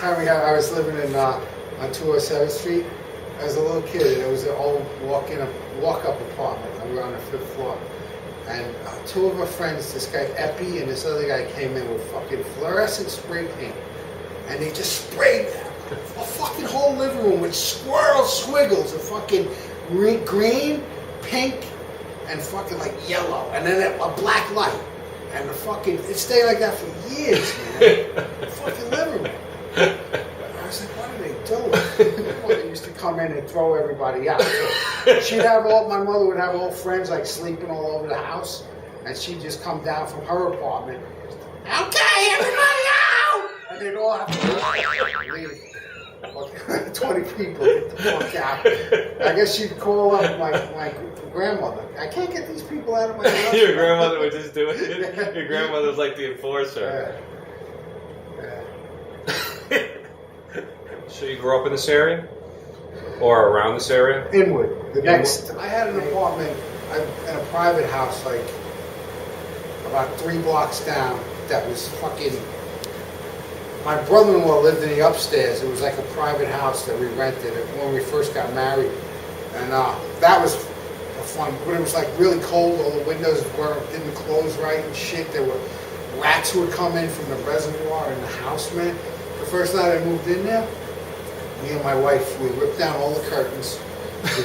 time I was living in on 207th Street. I was a little kid, and it was an old walk-up apartment. We were on the 5th floor. And two of our friends, this guy Epi and this other guy, came in with fucking fluorescent spray paint. And they just sprayed a fucking whole living room with swirl squiggles of fucking green, pink, and fucking like yellow. And then a black light. And it stayed like that for years, man. Fucking living room. I was like, what are they doing? They used to come in and throw everybody out. So my mother would have all friends like sleeping all over the house, and she'd just come down from her apartment. Okay, everybody out! And they'd all have to leave. 20 people, get the fuck out. I guess she'd call up my grandmother. I can't get these people out of my house. Your grandmother would just do it. Your grandmother was like the enforcer. So you grew up in this area? Or around this area? Inwood. I had an apartment in a private house, like about 3 blocks down, that was fucking... My brother-in-law lived in the upstairs. It was like a private house that we rented when we first got married. And that was fun. But it was like really cold. All the windows didn't close right and shit. There were rats who would come in from the reservoir in the house, man. The first night I moved in there, me and my wife, we ripped down all the curtains. We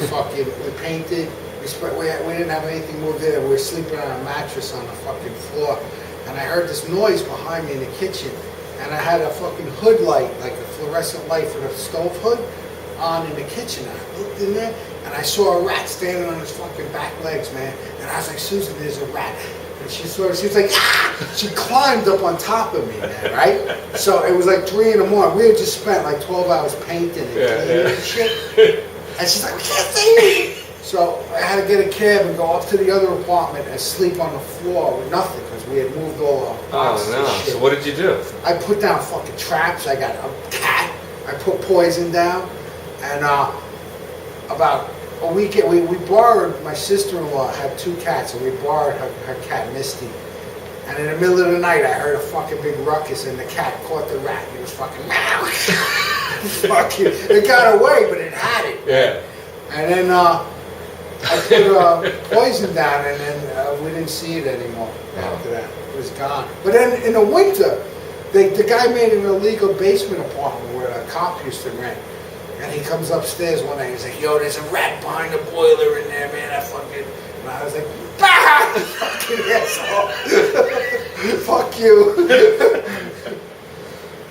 painted. We didn't have anything moved in. We were sleeping on a mattress on the fucking floor. And I heard this noise behind me in the kitchen. And I had a fucking hood light, like a fluorescent light for the stove hood, on in the kitchen. And I looked in there, and I saw a rat standing on his fucking back legs, man. And I was like, Susan, there's a rat. And she was like, ah! She climbed up on top of me, man, right? So it was like 3 in the morning. We had just spent like 12 hours painting and cleaning and shit. And she's like, we can't see you. So I had to get a cab and go up to the other apartment and sleep on the floor with nothing because we had moved all our boxes and shit. So what did you do? I put down fucking traps. I got a cat. I put poison down. And about a week, we borrowed, my sister-in-law had 2 cats, and we borrowed her cat, Misty. And in the middle of the night, I heard a fucking big ruckus, and the cat caught the rat. It was fucking meow. Fucking, it got away, but it had it. Yeah. And then I put poison down, and then we didn't see it anymore after that. It was gone. But then in the winter, the guy made an illegal basement apartment where a cop used to rent. And he comes upstairs one night, he's like, yo, there's a rat behind the boiler in there, man. And I was like, bah! Fucking asshole. Fuck you.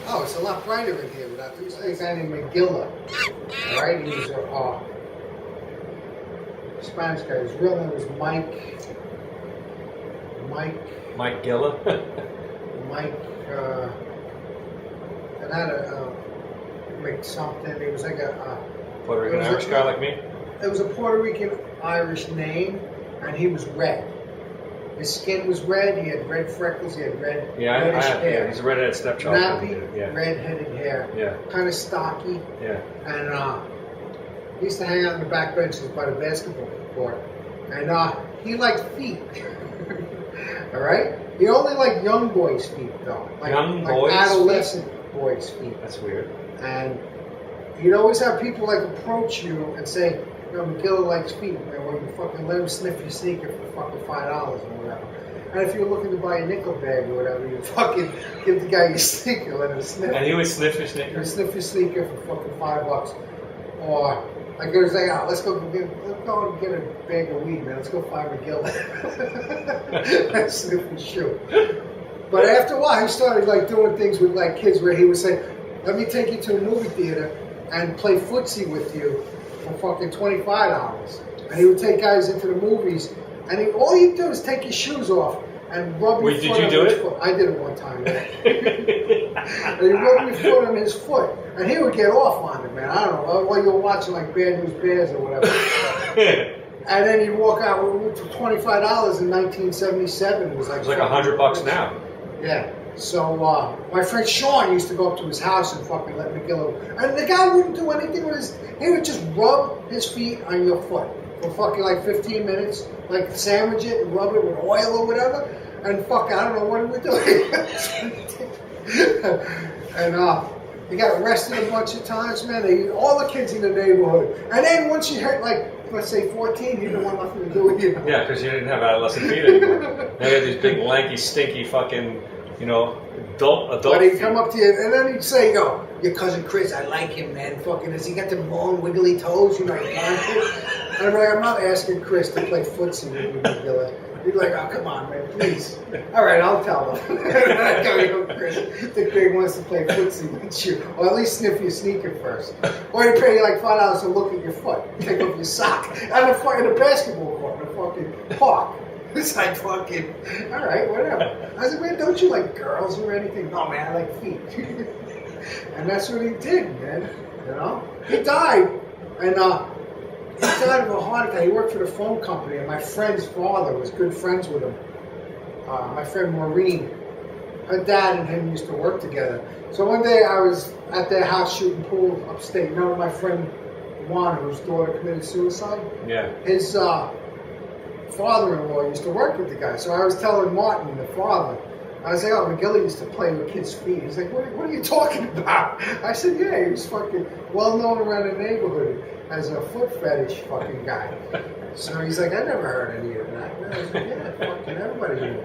Oh, it's a lot brighter in here without this. There's a guy named McGilla. All right, he was a Spanish guy. His real name was Mike Gilla? and had a something. It was like a Puerto Rican Irish guy like me? It was a Puerto Rican Irish name, and he was red. His skin was red. He had red freckles. He had reddish hair. Yeah, he's a redheaded stepchild. Nappy, red-headed hair. Yeah. Kind of stocky. Yeah. And he used to hang out in the back benches by the basketball court. And he liked feet. All right. He only liked young boys' feet, though. Like adolescent boys' feet. That's weird. And you'd always have people like approach you and say, you know, McGilla likes feet, and well, you fucking let him sniff your sneaker for fucking $5 or whatever. And if you're looking to buy a nickel bag or whatever, you fucking give the guy your sneaker, let him sniff. And he would sniff your sneaker? He would sniff your sneaker for fucking $5. Or I go say, let's go and get a bag of weed, man. Let's go find McGilla. And sniff his shoe. But after a while, he started like doing things with like kids where he would say, let me take you to a movie theater and play footsie with you for fucking $25. And he would take guys into the movies, and all he'd do is take his shoes off and rub your foot. Did you do it? Foot. I did it one time, man. And he'd rub your foot on his foot, and he would get off on it, man. I don't know, while you were watching like Bad News Bears or whatever. And then he'd walk out with $25 in 1977. It was like $100 now. Yeah. So my friend Sean used to go up to his house and fucking let McGilla. And the guy wouldn't do anything with his. He would just rub his feet on your foot for fucking like 15 minutes, like sandwich it and rub it with oil or whatever, and fuck, I don't know what he would do. And He got arrested a bunch of times, man. All the kids in the neighborhood. And then once you hit, like, let's say 14, he didn't want nothing to do with you. Yeah, because you didn't have adolescent feet anymore. They had these big, lanky, stinky fucking, adult But he'd feet. come up to you, and then he'd say, yo, your cousin Chris, I like him, man. Fucking, has he got the long, wiggly toes? And I'm like, I'm not asking Chris to play footsie with me, Gilla. He'd be like, oh, come on, man, please. All right, I'll tell him. I go, yo, Chris, the kid wants to play footsie with you. Or at least sniff your sneaker first. Or he'd pay you like $5 to look at your foot. Take off your sock. And in a basketball court, in a fucking park. It's like fucking, all right, whatever. I said, man, don't you like girls or anything? No, man, I like feet. And that's what he did, man. He died. And he died of a heart attack. He worked for the phone company, and my friend's father was good friends with him. My friend Maureen, her dad and him used to work together. So one day I was at their house shooting pool upstate. You know my friend Juan, whose daughter committed suicide? Yeah. His father-in-law used to work with the guy. So I was telling Martin, the father, I was like, oh, McGilly used to play with kids' feet. He's like, what are you talking about? I said, yeah, he was fucking well-known around the neighborhood as a foot fetish fucking guy. So he's like, I never heard any of that. I was like, yeah, fucking everybody knew.